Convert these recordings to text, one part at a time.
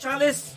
40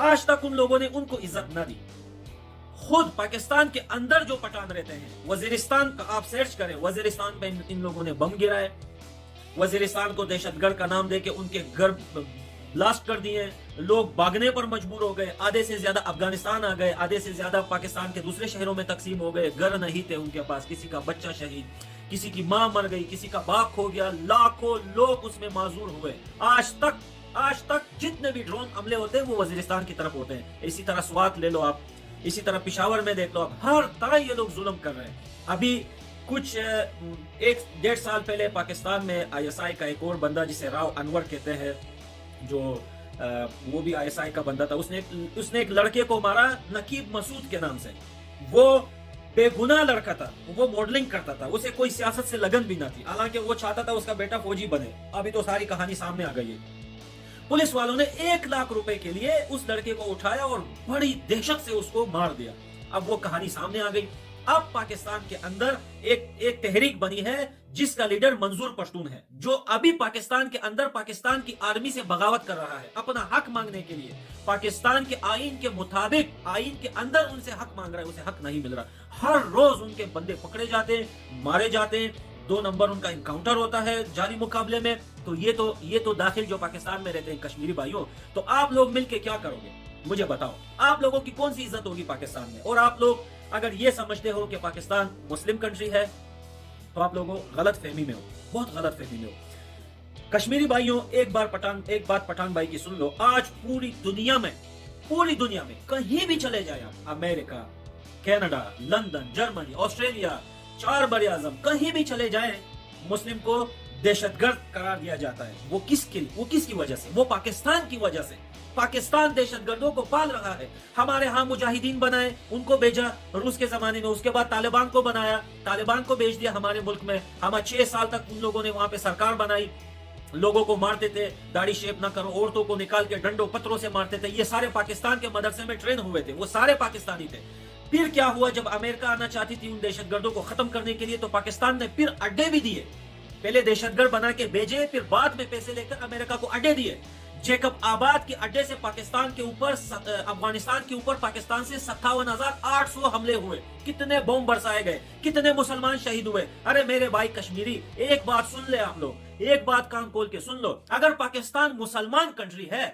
آج تک ان لوگوں نے ان کو عزت نہ دی. خود پاکستان کے اندر جو پٹھان رہتے ہیں, وزیرستان کا آپ سرچ کریں, وزیرستان پہ ان لوگوں نے بم گرائے, وزیرستان کو دہشت گرد کا نام دے کے ان کے گھر بلاسٹ کر دیے, لوگ بھاگنے پر مجبور ہو گئے, آدھے سے زیادہ افغانستان آ گئے, آدھے سے زیادہ پاکستان کے دوسرے شہروں میں تقسیم ہو گئے, گھر نہیں تھے ان کے پاس, کسی کا بچہ شہید, کسی کی ماں مر گئی, کسی کا باپ کھو گیا, لاکھوں لوگ اس میں معذور ہوئے. آج تک جتنے بھی ڈرون حملے ہوتے ہیں وہ وزیرستان کی طرف ہوتے ہیں. اسی طرح سوات لے لو آپ, اسی طرح پشاور میں دیکھ لو آپ, ہر طرح یہ لوگ ظلم کر رہے ہیں. ابھی کچھ 1-1.5 سال پہلے پاکستان میں ISI کا ایک اور بندہ جسے راو انور کہتے ہیں, جو وہ بھی ISI کا بندہ تھا, اس نے ایک لڑکے کو مارا نقیب مسعود کے نام سے. وہ بے گناہ لڑکا تھا, وہ ماڈلنگ کرتا تھا, اسے کوئی سیاست سے لگن بھی نہ تھی, حالانکہ وہ چاہتا تھا اس کا بیٹا فوجی بنے. ابھی تو ساری کہانی سامنے آ گئی ہے. پولیس والوں نے 1 لاکھ روپے کے لیے اس لڑکے کو اٹھایا اور بڑی دہشت سے اس کو مار دیا. اب وہ کہانی سامنے آ گئی. اب پاکستان کے اندر ایک تحریک بنی ہے جس کا لیڈر منظور پشتون ہے, جو ابھی پاکستان کے اندر پاکستان کی آرمی سے بغاوت کر رہا ہے اپنا حق مانگنے کے لیے. پاکستان کے آئین کے مطابق آئین کے اندر ان سے حق مانگ رہا ہے, اسے حق نہیں مل رہا. ہر روز ان کے بندے پکڑے جاتے ہیں, مارے جاتے ہیں, 2 نمبر ان کا انکاؤنٹر ہوتا ہے جاری مقابلے میں. تو یہ تو داخل جو پاکستان میں رہتے ہیں کشمیری بھائیوں, تو آپ لوگ مل کے کیا کرو گے مجھے بتاؤ. آپ لوگوں کی کون سی عزت ہوگی پاکستان میں؟ اور آپ لوگ اگر یہ سمجھتے ہو کہ پاکستان مسلم کنٹری ہے تو آپ لوگوں غلط فہمی میں ہو, بہت غلط فہمی میں ہو. کشمیری بھائیوں, ایک بات پٹھان بھائی کی سن لو. آج پوری دنیا میں کہیں بھی چلے جائیں آپ, امریکہ, کینیڈا, لندن, جرمنی, آسٹریلیا, 4 بر اعظم, کہیں بھی چلے جائیں, مسلم کو دہشت گرد قرار دیا جاتا ہے. وہ کس کی وجہ سے؟ وہ پاکستان کی وجہ سے. پاکستان دہشت گردوں کو پال رہا ہے. ہمارے ہاں مجاہدین بنائے, ان کو بھیجا روس کے زمانے میں, اس کے بعد طالبان کو بنایا, طالبان کو بھیج دیا ہمارے ملک میں. ہم 6 سال تک ان لوگوں نے وہاں پہ سرکار بنائی, لوگوں کو مارتے تھے, داڑھی شیپ نہ کرو, عورتوں کو نکال کے ڈنڈوں پتھروں سے مارتے تھے. یہ سارے پاکستان کے مدرسے میں ٹرین ہوئے تھے, وہ سارے پاکستانی تھے. پھر کیا ہوا, جب امریکہ آنا چاہتی تھی ان دہشت گردوں کو ختم کرنے کے لیے, تو پاکستان نے پھر اڈے بھی دیے. پہلے دہشت گرد بنا کے بھیجے, پھر بعد میں پیسے لے کر امریکہ کو اڈے دیے. جیکب آباد کے اڈے سے پاکستان کے اوپر, افغانستان کے اوپر پاکستان سے 57,800 حملے ہوئے. کتنے بم برسائے گئے, کتنے مسلمان شہید ہوئے. ارے میرے بھائی کشمیری, ایک بات سن لے آپ لوگ, ایک بات کان کھول کے سن لو. اگر پاکستان مسلمان کنٹری ہے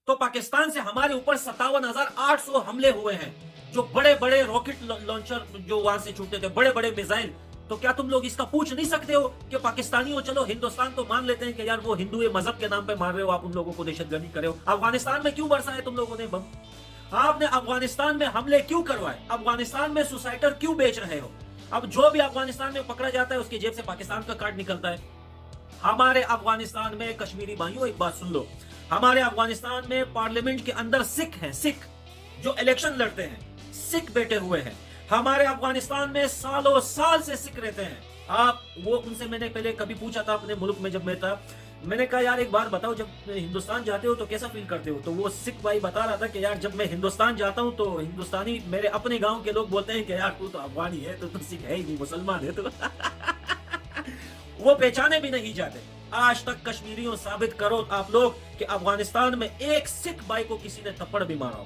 تو پاکستان سے ہمارے اوپر 57,800 حملے ہوئے ہیں, جو بڑے بڑے راکٹ لانچر جو وہاں سے چھوٹتے تھے, بڑے بڑے میزائل. تو کیا تم لوگ اس کا پوچھ نہیں سکتے ہو کہ پاکستانی ہو, چلو ہندوستان تو مان لیتے ہیں کہ یار وہ ہندو مذہب کے نام پہ مار رہے ہو, آپ ان لوگوں کو دہشت گردی کرے ہو. افغانستان میں کیوں برسائے تم لوگوں نے بم؟ آپ نے افغانستان میں حملے کیوں کروائے؟ افغانستان میں سوسائٹر کیوں بیچ رہے ہو؟ اب جو بھی افغانستان میں پکڑا جاتا ہے اس کی جیب سے پاکستان کا کارڈ نکلتا ہے. ہمارے افغانستان میں, کشمیری بھائیوں ایک بات سن لو, ہمارے افغانستان میں پارلیمنٹ کے اندر سکھ ہیں, سکھ جو الیکشن لڑتے ہیں, سکھ بیٹھے ہوئے ہیں. ہمارے افغانستان میں سالوں سال سے سکھ رہتے ہیں. آپ وہ ان سے میں نے پہلے کبھی پوچھا تھا اپنے ملک میں جب میں تھا, میں نے کہا یار ایک بات بتاؤ, جب ہندوستان جاتے ہو تو کیسا فیل کرتے ہو؟ تو وہ سکھ بھائی بتا رہا تھا کہ یار جب میں ہندوستان جاتا ہوں تو ہندوستانی, میرے اپنے گاؤں کے لوگ بولتے ہیں کہ یار تو افغانی ہے, تو سکھ ہے ہی نہیں, مسلمان ہے تو وہ پہچانے بھی نہیں جاتے. آج تک کشمیریوں ثابت کرو آپ لوگ کہ افغانستان میں ایک سکھ بھائی کو کسی نے تھپڑ بھی مارا ہو.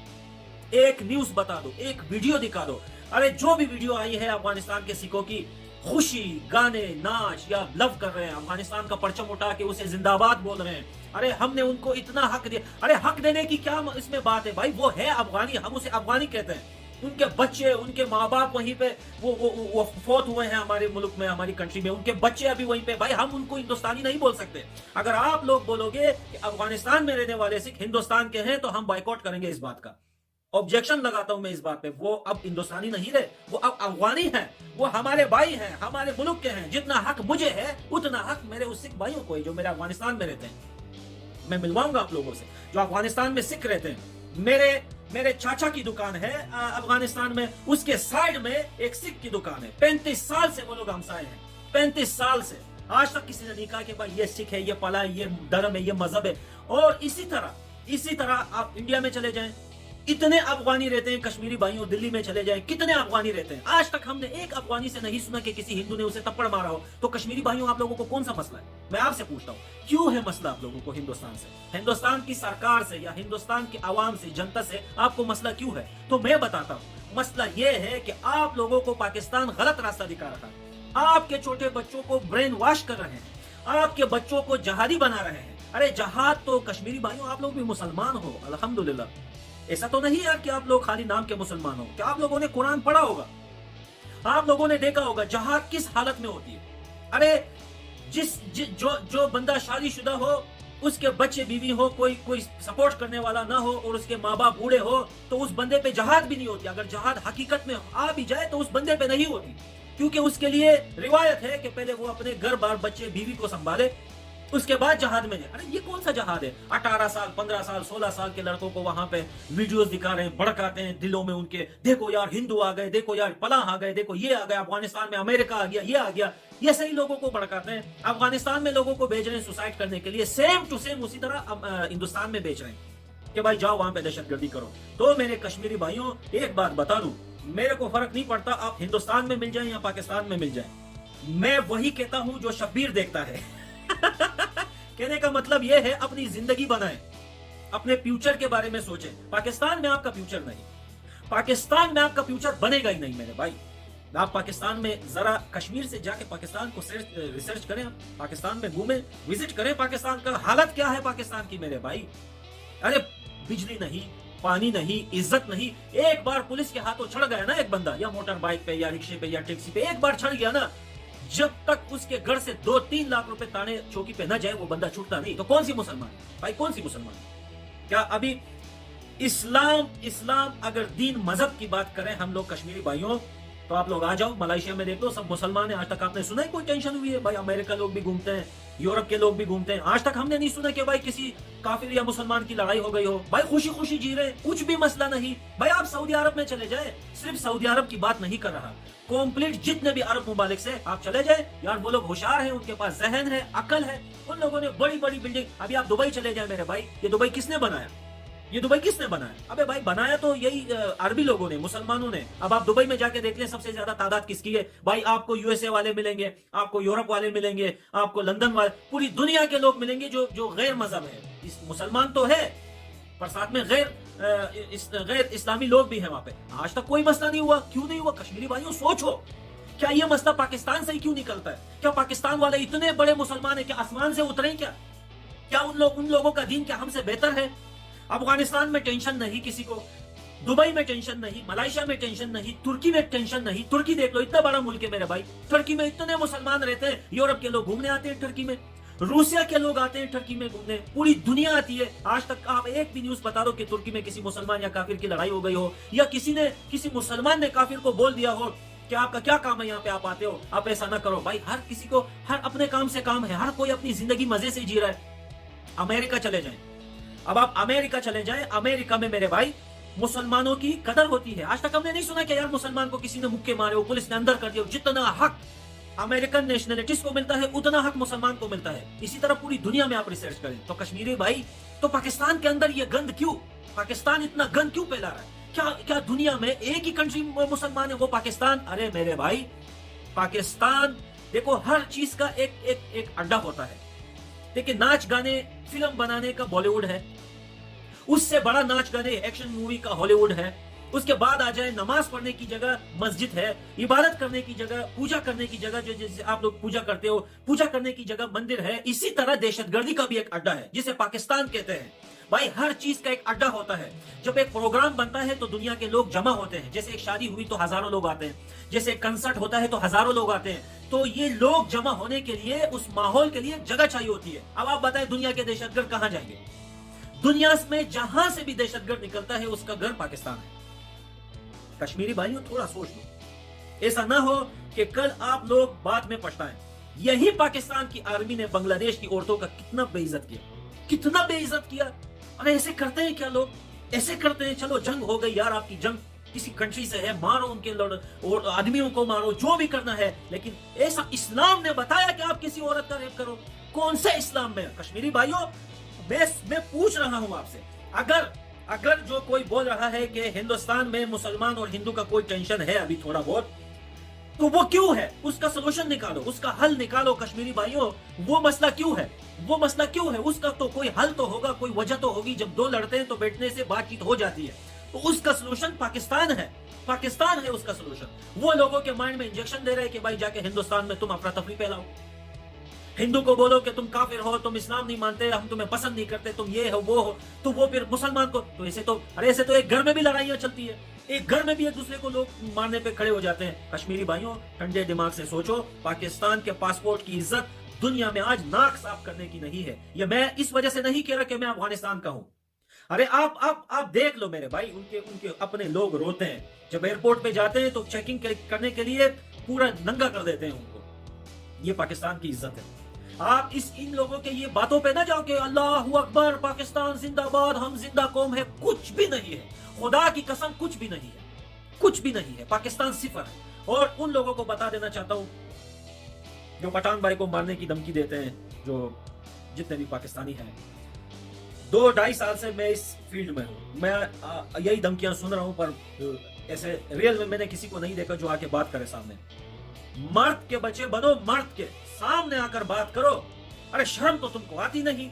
ایک نیوز بتا دو, ایک ویڈیو دکھا دو. ارے جو بھی ویڈیو آئی ہے افغانستان کے سکھوں کی, خوشی, گانے, ناچ یا لو کر رہے ہیں, افغانستان کا پرچم اٹھا کے اسے زندہ باد بول رہے ہیں. ارے ہم نے ان کو اتنا حق دیا. ارے حق دینے کی کیا اس میں بات ہے بھائی؟ وہ ہے افغانی, ہم اسے افغانی کہتے ہیں. ان کے بچے, ان کے ماں باپ وہیں پہ وہ فوت ہوئے ہیں ہمارے ملک میں, ہماری کنٹری میں, ان کے بچے ابھی وہیں پہ. بھائی ہم ان کو ہندوستانی نہیں بول سکتے. اگر آپ لوگ بولو گے کہ افغانستان میں رہنے والے سکھ ہندوستان کے ہیں تو ہم بائیکاٹ کریں گے اس بات کا. آبجیکشن لگاتا ہوں میں اس بات پہ. وہ اب ہندوستانی نہیں رہے, وہ اب افغانی ہیں, وہ ہمارے بھائی ہیں, ہمارے ملک کے ہیں. جتنا حق مجھے ہے اتنا حق میرے اس سکھ بھائیوں کو ہے جو میرے افغانستان میں رہتے ہیں. میں ملواؤں گا آپ لوگوں سے جو افغانستان میں سکھ رہتے ہیں. میرے چاچا کی دکان ہے افغانستان میں, اس کے سائیڈ میں ایک سکھ کی دکان ہے. 35 سال سے وہ لوگ ہمسائے ہیں, 35 سال سے. آج تک کسی نے نہیں کہا کہ بھائی یہ سکھ ہے, یہ پلا ہے, یہ دھرم ہے, یہ مذہب ہے. اور اسی طرح آپ انڈیا میں چلے جائیں, اتنے افغانی رہتے ہیں کشمیری بھائیوں، دلی میں چلے جائیں کتنے افغانی رہتے ہیں، آج تک ہم نے ایک افغانی سے نہیں سنا کہ کسی ہندو نے اسے تپڑ مارا ہو۔ تو کشمیری بھائیوں آپ لوگوں کو کون سا مسئلہ ہے؟ میں آپ سے پوچھتا ہوں کیوں ہے مسئلہ آپ لوگوں کو ہندوستان سے، ہندوستان کی سرکار سے یا ہندوستان کی عوام سے، جنتا سے آپ کو مسئلہ کیوں ہے؟ تو میں بتاتا ہوں، مسئلہ یہ ہے کہ آپ لوگوں کو پاکستان غلط راستہ دکھا رہا ہے، آپ کے چھوٹے بچوں کو برین واش کر رہے ہیں، آپ کے بچوں کو جہادی بنا رہے ہیں۔ ارے جہاد تو کشمیری بھائیوں آپ لوگ بھی مسلمان ہو الحمدللہ، ایسا تو نہیں یار کہ آپ لوگ خالی نام کے مسلمان ہو، کہ آپ لوگوں نے قرآن پڑھا ہوگا، آپ لوگوں نے دیکھا ہوگا جہاد کس حالت میں ہوتی ہے۔ ارے جو بندہ شادی شدہ ہو، اس کے بچے بیوی ہو، کوئی سپورٹ کرنے والا نہ ہو اور اس کے ماں باپ بوڑھے ہو، تو اس بندے پہ جہاد بھی نہیں ہوتی۔ اگر جہاد حقیقت میں آ بھی جائے تو اس بندے پہ نہیں ہوتی، کیونکہ اس کے لیے روایت ہے کہ پہلے وہ اپنے گھر بار بچے بیوی کو سنبھالے، اس کے بعد جہاد میں جائے۔ ارے یہ کون سا جہاد ہے؟ 18 سال 15 سال 16 سال کے لڑکوں کو وہاں پہ ویڈیوز دکھا رہے ہیں، بڑکاتے ہیں دلوں میں ان کے، دیکھو یار ہندو آ گئے، دیکھو یار فلاں آ گئے، دیکھو یہ آ گیا افغانستان میں، امریکہ آ گیا، یہ آ گیا۔ یہ صحیح لوگوں کو بڑکاتے ہیں، افغانستان میں لوگوں کو بھیج رہے ہیں سوسائڈ کرنے کے لیے، سیم ٹو سیم اسی طرح ہندوستان میں بھیج رہے ہیں کہ بھائی جاؤ وہاں پہ دہشت گردی کرو۔ تو میرے کشمیری بھائیوں ایک بات بتا دوں، میرے کو فرق نہیں پڑتا آپ ہندوستان میں مل جائیں یا پاکستان میں مل جائیں، میں وہی کہتا ہوں جو شبیر دیکھتا ہے۔ کہنے کا مطلب یہ ہے اپنی زندگی بنائیں، اپنے فیوچر کے بارے میں سوچیں۔ پاکستان میں آپ کا فیوچر نہیں، پاکستان میں آپ کا فیوچر بنے گا ہی نہیں میرے بھائی۔ آپ پاکستان میں ذرا کشمیر سے جا کے پاکستان کو ریسرچ کریں، پاکستان میں گھومیں، وزٹ کریں، پاکستان کا حالت کیا ہے پاکستان کی میرے بھائی۔ ارے بجلی نہیں، پانی نہیں، عزت نہیں۔ ایک بار پولیس کے ہاتھوں چڑھ گیا نا ایک بندہ، یا موٹر بائک پہ یا رکشے پہ یا ٹیکسی پہ ایک بار چڑھ گیا نا، جب تک اس کے گھر سے 2-3 لاکھ روپے تانے چوکی پہ نہ جائے وہ بندہ چھوٹتا نہیں۔ تو کون سی مسلمان بھائی، کون سی مسلمان؟ کیا ابھی اسلام اگر دین مذہب کی بات کریں ہم لوگ کشمیری بھائیوں، تو آپ لوگ آ جاؤ ملائیشیا میں دیکھ لو، سب مسلمان ہیں۔ آج تک آپ نے سنا ہے کوئی ٹینشن ہوئی ہے؟ بھائی امریکہ لوگ بھی گھومتے ہیں، یورپ کے لوگ بھی گھومتے ہیں، آج تک ہم نے نہیں سنا کہ بھائی کسی کافر یا مسلمان کی لڑائی ہو گئی ہو۔ بھائی خوشی خوشی جی رہے، کچھ بھی مسئلہ نہیں۔ بھائی آپ سعودی عرب میں چلے جائیں، صرف سعودی عرب کی بات نہیں کر رہا، کمپلیٹ جتنے بھی عرب ممالک سے آپ چلے جائیں یار، وہ لوگ ہوشیار ہیں، ان کے پاس ذہن ہے، عقل ہے، ان لوگوں نے بڑی بڑی بلڈنگ۔ ابھی آپ دبئی چلے جائیں میرے بھائی، یہ دبئی کس نے بنایا؟ یہ دبئی کس نے بنایا؟ ابے بھائی بنایا تو یہی عربی لوگوں نے، مسلمانوں نے۔ اب آپ دبئی میں جا کے دیکھ لیں سب سے زیادہ تعداد کس کی ہے؟ بھائی آپ کو یو ایس اے والے ملیں گے، آپ کو یورپ والے ملیں گے، آپ کو لندن والے، پوری دنیا کے لوگ ملیں گے جو غیر مذہب ہے۔ مسلمان تو ہے پر ساتھ میں غیر اسلامی لوگ بھی ہیں وہاں پہ۔ آج تک کوئی مسئلہ نہیں ہوا، کیوں نہیں ہوا؟ کشمیری بھائیوں سوچو، کیا یہ مسئلہ پاکستان سے ہی کیوں نکلتا ہے؟ کیا پاکستان والے اتنے بڑے مسلمان ہیں کہ آسمان سے اتریں کیا ان لوگوں کا دین کیا ہم سے بہتر ہے؟ افغانستان میں ٹینشن نہیں کسی کو، دبئی میں ٹینشن نہیں، ملائیشیا میں ٹینشن نہیں، ترکی میں ٹینشن نہیں۔ ترکی دیکھ لو، اتنا بڑا ملک ہے میرے بھائی، ترکی میں اتنے مسلمان رہتے ہیں، یورپ کے لوگ گھومنے آتے ہیں ٹرکی میں، روسیا کے لوگ آتے ہیں ٹرکی میں گھومنے، پوری دنیا آتی ہے۔ آج تک آپ ایک بھی نیوز بتا دو کہ ترکی میں کسی مسلمان یا کافر کی لڑائی ہو گئی ہو، یا کسی مسلمان نے کافر کو بول دیا ہو کہ آپ کا کیا کام ہے یہاں پہ آپ آتے ہو، آپ ایسا نہ کرو۔ بھائی ہر کسی کو اپنے کام سے کام ہے، ہر کوئی اپنی زندگی مزے سے جی رہا ہے۔ امریکہ چلے جائیں، اب آپ امریکہ چلے جائیں، امریکہ میں میرے بھائی مسلمانوں کی قدر ہوتی ہے۔ آج تک ہم نے نہیں سنا کہ یار مسلمان کو کسی نے مکے مارے ہو، پولیس نے اندر کر دیا ہو۔ جتنا حق امریکن نیشنلٹیز کو ملتا ہے اتنا حق مسلمان کو ملتا ہے۔ اسی طرح پوری دنیا میں آپ ریسرچ کریں تو کشمیری بھائی، تو پاکستان کے اندر یہ گند کیوں؟ پاکستان اتنا گند کیوں پھیلا رہا ہے؟ کیا دنیا میں ایک ہی کنٹری مسلمان ہے وہ پاکستان؟ ارے میرے بھائی پاکستان دیکھو ہر چیز کا ایک اڈا ہوتا ہے۔ دیکھیں ناچ گانے فلم بنانے کا بالی ووڈ ہے، اس سے بڑا ناچ گانے ایکشن مووی کا ہالی ووڈ ہے۔ اس کے بعد آ جائے نماز پڑھنے کی جگہ مسجد ہے، عبادت کرنے کی جگہ، پوجا کرنے کی جگہ جو جیسے آپ لوگ پوجا کرتے ہو، پوجا کرنے کی جگہ مندر ہے۔ اسی طرح دہشت گردی کا بھی ایک اڈا ہے جسے پاکستان کہتے ہیں۔ بھائی ہر چیز کا ایک اڈا ہوتا ہے۔ جب ایک پروگرام بنتا ہے تو دنیا کے لوگ جمع ہوتے ہیں، جیسے ایک شادی ہوئی تو ہزاروں لوگ آتے ہیں، جیسے ایک کنسرٹ ہوتا ہے تو ہزاروں لوگ آتے ہیں۔ تو یہ لوگ جمع ہونے کے لیے، اس ماحول کے لیے جگہ چاہیے ہوتی ہے۔ اب آپ بتائیں دنیا کے دہشت گرد کہاں جائیں گے؟ دنیا میں جہاں سے بھی دہشت گرد نکلتا ہے اس کا گھر پاکستان ہے۔ کشمیری بھائیوں تھوڑا سوچ لو، ایسا نہ ہو کہ کل آپ لوگ بعد میں پچھتائیں۔ یہی پاکستان کی آرمی نے بنگلہ دیش کی عورتوں کا کتنا بے عزت کیا، کتنا بے عزت کیا۔ ارے ایسے کرتے ہیں کیا لوگ؟ ایسے کرتے ہیں؟ چلو جنگ ہو گئی یار، آپ کی جنگ کسی کنٹری سے ہے، مارو ان کے آدمیوں کو مارو، جو بھی کرنا ہے، لیکن ایسا اسلام نے بتایا کہ آپ کسی عورت کا ریپ کرو؟ کون سے اسلام میں؟ کشمیری بھائیوں میں پوچھ رہا ہوں آپ سے، اگر جو کوئی بول رہا ہے کہ ہندوستان میں مسلمان اور ہندو کا کوئی ٹینشن ہے ابھی تھوڑا بہت، تو وہ کیوں ہے؟ اس کا سلوشن نکالو، اس کا حل نکالو کشمیری بھائیوں۔ وہ مسئلہ کیوں ہے؟ وہ مسئلہ کیوں ہے؟ اس کا تو کوئی حل تو ہوگا، کوئی وجہ تو ہوگی۔ جب دو لڑتے ہیں تو بیٹھنے سے بات چیت ہو جاتی ہے۔ تو اس کا سلوشن پاکستان ہے، پاکستان ہے اس کا سلوشن۔ وہ لوگوں کے مائنڈ میں انجیکشن دے رہے کہ بھائی جا کے ہندوستان میں تم افراتفری پھیلاؤ، ہندو کو بولو کہ تم کافر ہو، تم اسلام نہیں مانتے، ہم تمہیں پسند نہیں کرتے، تم یہ ہو وہ ہو، تو وہ پھر مسلمان کو تو ایسے تو ایک گھر میں بھی لڑائیاں چلتی ہے، ایک گھر میں بھی ایک دوسرے کو لوگ مارنے پہ کھڑے ہو جاتے ہیں۔ کشمیری بھائیوں ٹھنڈے دماغ سے سوچو، پاکستان کے پاسپورٹ کی عزت دنیا میں آج ناک صاف کرنے کی نہیں ہے۔ یہ میں اس وجہ سے نہیں کہہ رہا کہ میں افغانستان کا ہوں۔ ارے آپ دیکھ لو میرے بھائی، ان کے اپنے لوگ روتے ہیں جب ایئرپورٹ پہ جاتے ہیں تو چیکنگ کرنے کے لیے پورا ننگا کر دیتے ہیں ان کو۔ یہ پاکستان کی عزت ہے۔ آپ ان لوگوں کے یہ باتوں پہ نہ جاؤ کہ اللہ اکبر، پاکستان زندہ باد، ہم زندہ قوم ہے۔ کچھ بھی نہیں ہے، خدا کی قسم کچھ بھی نہیں ہے، کچھ بھی نہیں ہے۔ پاکستان صفر ہے۔ اور ان لوگوں کو بتا دینا چاہتا ہوں جو پٹھان بھائی کو مارنے کی دھمکی دیتے ہیں، جو جتنے بھی پاکستانی ہیں، 2-2.5 سال سے میں اس فیلڈ میں ہوں، میں یہی دھمکیاں سن رہا ہوں، پر ایسے ریئل میں نے کسی کو نہیں دیکھا جو آ کے بات کرے سامنے۔ مرد کے بچے بنو، مرد کے سامنے آ کر بات کرو۔ ارے شرم تو تم کو آتی نہیں،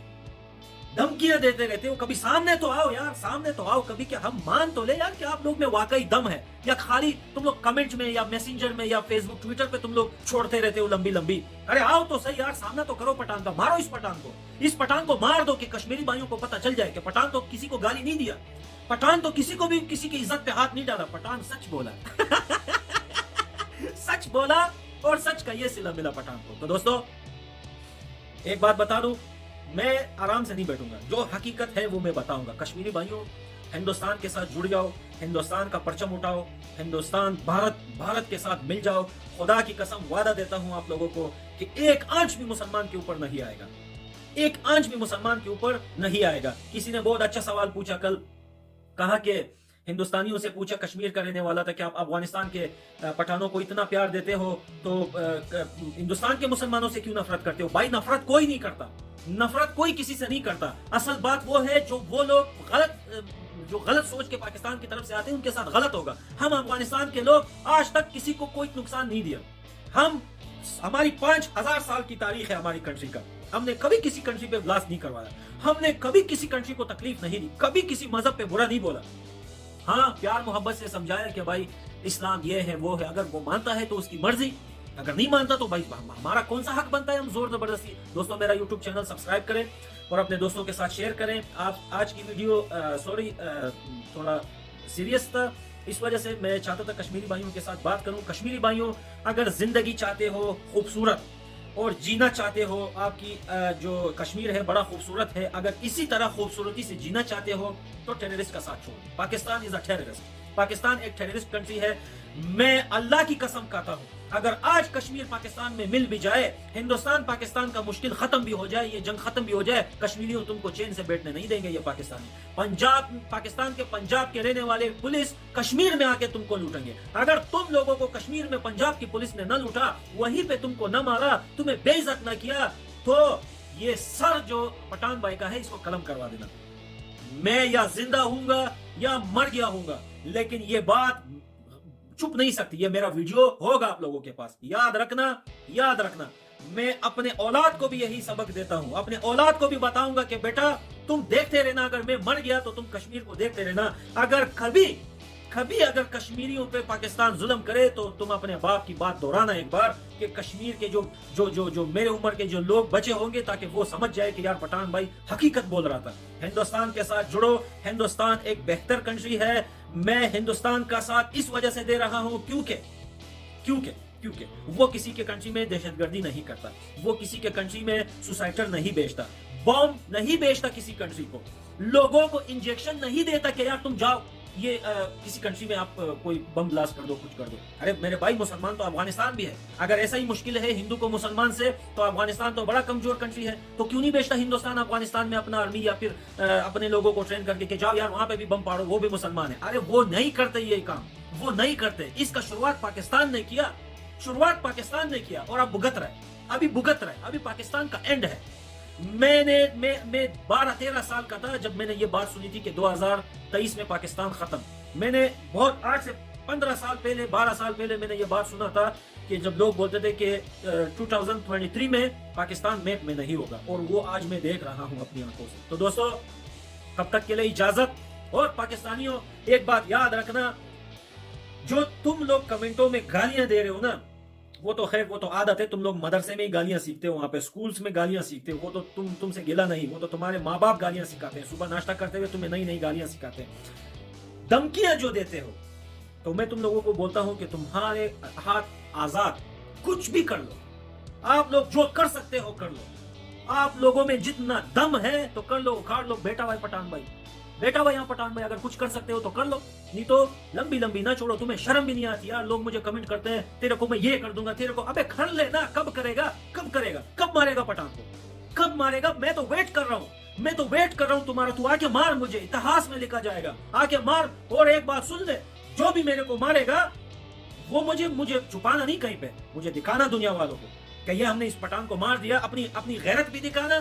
دھمکیاں دیتے رہتے ہو۔ کبھی سامنے تو آؤ یار، سامنے تو آؤ کبھی، کہ ہم مان تو لے یار کہ آپ لوگ میں واقعی دم ہے، یا خالی تم لوگ کمنٹ میں یا میسنجر میں یا فیس بک ٹویٹر پہ تم لوگ چھوڑتے رہتے ہو لمبی۔ ارے آؤ تو صحیح یار، سامنا تو کرو پٹھان کا، مارو اس پٹھان کو مار دو کہ کشمیری بھائیوں کو پتہ چل جائے کہ پٹھان تو کسی کو گالی نہیں دیا، پٹھان تو کسی کو بھی کسی کی عزت پہ ہاتھ نہیں ڈالا، پٹھان سچ بولا سچ بولا، اور سچ کا یہ صلہ ملا پٹھان کو۔ تو دوستو ایک بات بتا دوں، میں آرام سے نہیں بیٹھوں گا، جو حقیقت ہے وہ میں بتاؤں گا۔ کشمیری بھائیوں ہندوستان کے ساتھ جڑ جاؤ، ہندوستان کا پرچم اٹھاؤ، ہندوستان بھارت کے ساتھ مل جاؤ۔ خدا کی قسم وعدہ دیتا ہوں آپ لوگوں کو کہ ایک آنچ بھی مسلمان کے اوپر نہیں آئے گا، ایک آنچ بھی مسلمان کے اوپر نہیں آئے گا۔ کسی نے بہت اچھا سوال پوچھا کل، کہا کہ ہندوستانیوں سے پوچھا، کشمیر کا رہنے والا تھا، کہ آپ افغانستان کے پٹھانوں کو اتنا پیار دیتے ہو تو ہندوستان کے مسلمانوں سے کیوں نفرت کرتے ہو؟ بھائی نفرت کوئی نہیں کرتا، نفرت کوئی کسی سے نہیں کرتا۔ اصل بات وہ ہے جو وہ لوگ غلط سوچ کے پاکستان کی طرف سے آتے ہیں، ان کے ساتھ غلط ہوگا۔ ہم افغانستان کے لوگ آج تک کسی کو کوئی نقصان نہیں دیا۔ ہماری 5000 سال کی تاریخ ہے ہماری کنٹری کا، ہم نے کبھی کسی کنٹری پہ بلاسٹ نہیں کروایا، ہم نے کبھی کسی کنٹری کو تکلیف نہیں دی، کبھی کسی مذہب پہ برا نہیں بولا۔ ہاں پیار محبت سے سمجھایا کہ بھائی اسلام یہ ہے وہ ہے، اگر وہ مانتا ہے تو اس کی مرضی، اگر نہیں مانتا تو بھائی ہمارا کون سا حق بنتا ہے ہم زور زبردستی۔ دوستوں میرا یوٹیوب چینل سبسکرائب کریں اور اپنے دوستوں کے ساتھ شیئر کریں۔ آج کی ویڈیو تھوڑا سیریس تھا، اس وجہ سے میں چاہتا تھا کشمیری بھائیوں کے ساتھ بات کروں۔ کشمیری بھائیوں اگر زندگی چاہتے ہو خوبصورت اور جینا چاہتے ہو، آپ کی جو کشمیر ہے بڑا خوبصورت ہے، اگر اسی طرح خوبصورتی سے جینا چاہتے ہو تو ٹیررسٹ کا ساتھ چھوڑو۔ پاکستان از اے ٹیررسٹ، پاکستان ایک ٹیررسٹ کنٹری ہے۔ میں اللہ کی قسم کہتا ہوں اگر آج کشمیر پاکستان میں مل بھی جائے، ہندوستان پاکستان کا مشکل ختم بھی ہو جائے، یہ جنگ ختم بھی ہو جائے، کشمیریوں تم کو چین سے بیٹھنے نہیں دیں گے یہ پاکستانی۔ پاکستان کے پنجاب کے رہنے والے پولیس کشمیر میں آ کے تم کو لوٹیں گے۔ اگر تم لوگوں کو کشمیر میں پنجاب کی پولیس نے نہ لوٹا، وہیں پہ تم کو نہ مارا، تمہیں بے عزت نہ کیا، تو یہ سر جو پٹھان بھائی کا ہے اس کو قلم کروا دینا۔ میں یا زندہ ہوں گا یا مر گیا ہوں گا، لیکن یہ بات چھپ نہیں سکتی، یہ میرا ویڈیو ہوگا آپ لوگوں کے پاس۔ یاد رکھنا میں اپنے اولاد کو بھی یہی سبق دیتا ہوں، اپنے اولاد کو بھی بتاؤں گا کہ بیٹا تم دیکھتے رہنا، اگر میں مر گیا تو تم کشمیر کو دیکھتے رہنا۔ اگر کبھی اگر کشمیریوں پہ پاکستان ظلم کرے تو تم اپنے باپ کی بات دہرانا ایک بار، کہ کشمیر کے جو میرے عمر کے جو لوگ بچے ہوں گے، تاکہ وہ سمجھ جائے کہ یار پٹھان بھائی حقیقت بول رہا تھا۔ ہندوستان کے ساتھ جڑو، ہندوستان ایک بہتر کنٹری ہے۔ میں ہندوستان کا ساتھ اس وجہ سے دے رہا ہوں کیونکہ وہ کسی کے کنٹری میں دہشت گردی نہیں کرتا، وہ کسی کے کنٹری میں سوسائٹر نہیں بیچتا، بم نہیں بیچتا کسی کنٹری کو، لوگوں کو انجیکشن نہیں دیتا کہ یار تم جاؤ یہ کسی کنٹری میں آپ کوئی بم بلاسٹ کر دو، کچھ کر دو۔ ارے میرے بھائی مسلمان تو افغانستان بھی ہے، اگر ایسا ہی مشکل ہے ہندو کو مسلمان سے تو افغانستان تو بڑا کمزور کنٹری ہے، تو کیوں نہیں بیچتا ہندوستان افغانستان میں اپنا آرمی یا پھر اپنے لوگوں کو ٹرین کر کے کہ جاؤ یار وہاں پہ بھی بم پاڑو، وہ بھی مسلمان ہے۔ ارے وہ نہیں کرتے یہ کام، وہ نہیں کرتے۔ اس کا شروعات پاکستان نے کیا اور اب ابھی پاکستان کا اینڈ ہے۔ میں 12-13 سال کا تھا جب میں نے یہ بات سنی تھی کہ 2023 میں پاکستان ختم. میں نے بہت آج سے 15 سال پہلے 12 سال پہلے میں نے یہ بات سنا تھا کہ جب لوگ بولتے تھے کہ 2023 میں پاکستان میپ میں نہیں ہوگا, اور وہ آج میں دیکھ رہا ہوں اپنی آنکھوں سے. تو دوستو تب تک کے لیے اجازت. اور پاکستانیوں ایک بات یاد رکھنا, جو تم لوگ کمنٹوں میں گالیاں دے رہے ہو نا, وہ تو خیر وہ تو عادت ہے, تم لوگ مدرسے میں ہی گالیاں سیکھتے ہو, وہاں پہ سکولز میں گالیاں سیکھتے ہو, وہ تو تم سے گلا نہیں, وہ تو تمہارے ماں باپ گالیاں سکھاتے ہیں, صبح ناشتہ کرتے ہوئے تمہیں نئی گالیاں سکھاتے ہیں. دھمکیاں جو دیتے ہو, تو میں تم لوگوں کو بولتا ہوں کہ تمہارے ہاتھ آزاد, کچھ بھی کر لو, آپ لوگ جو کر سکتے ہو کر لو, آپ لوگوں میں جتنا دم ہے تو کر لو, اکھاڑ لو. بیٹا بھائی پٹھان بھائی, بیٹا بھائی یہاں پٹھان بھائی, اگر کچھ کر سکتے ہو تو کر لو, نہیں تو لمبی نہ چھوڑو. تمہیں شرم بھی نہیں آتی یار, لوگ مجھے کمنٹ کرتے ہیں تیرے کو میں یہ کر دوں گا, تیرے کو, ابے کھڑ لے نا, کب کرے گا, کب مارے گا پٹھان کو, کب مارے گا؟ میں تو ویٹ کر رہا ہوں تمہارا. تو آ کے مار, مجھے اتہاس میں لکھا جائے گا, آ کے مار. اور ایک بات سن لے, جو بھی میرے کو مارے گا وہ مجھے چھپانا نہیں کہیں پہ, مجھے دکھانا دنیا والوں کو کہ یہ ہم نے اس پٹھان کو مار دیا. اپنی غیرت بھی دکھانا,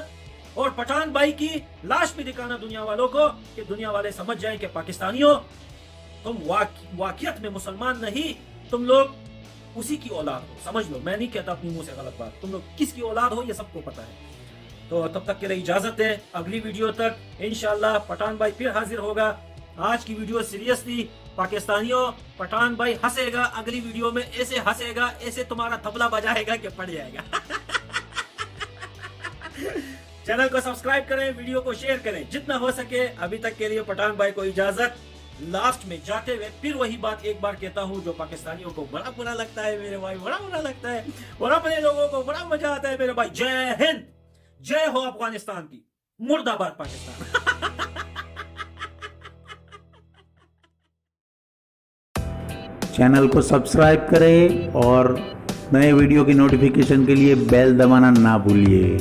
اور پٹھان بھائی کی لاش بھی دکھانا دنیا والوں کو, کہ دنیا والے سمجھ جائیں کہ پاکستانیوں تم واقعیت میں مسلمان نہیں, تم لوگ اسی کی اولاد ہو. سمجھ لو, میں نہیں کہتا اپنی منہ سے غلط بات, تم لوگ کس کی اولاد ہو یہ سب کو پتا ہے. تو تب تک کے لیے اجازت ہے, اگلی ویڈیو تک انشاءاللہ پٹھان بھائی پھر حاضر ہوگا. آج کی ویڈیو سیریس تھی. پاکستانیوں, پٹھان بھائی ہنسے گا اگلی ویڈیو میں, ایسے ہنسے گا, ایسے تمہارا طبلہ بجائے گا کہ پڑ جائے گا. چینل کو سبسکرائب کریں, ویڈیو کو شیئر کریں جتنا ہو سکے. ابھی تک کے لیے پٹھان بھائی کو اجازت. لاسٹ میں جاتے ہوئے پھر وہی بات ایک بار کہتا ہوں جو پاکستانیوں کو بڑا برا لگتا ہے میرے بھائی, بڑا برا لگتا ہے, اور اپنے لوگوں کو بڑا مزہ آتا ہے میرے بھائی. جے ہند, جے ہو افغانستان کی, مرد آباد پاکستان. چینل کو سبسکرائب کریں اور نئے ویڈیو کی نوٹیفیکیشن کے لیے بیل دبانا نہ بھولیے.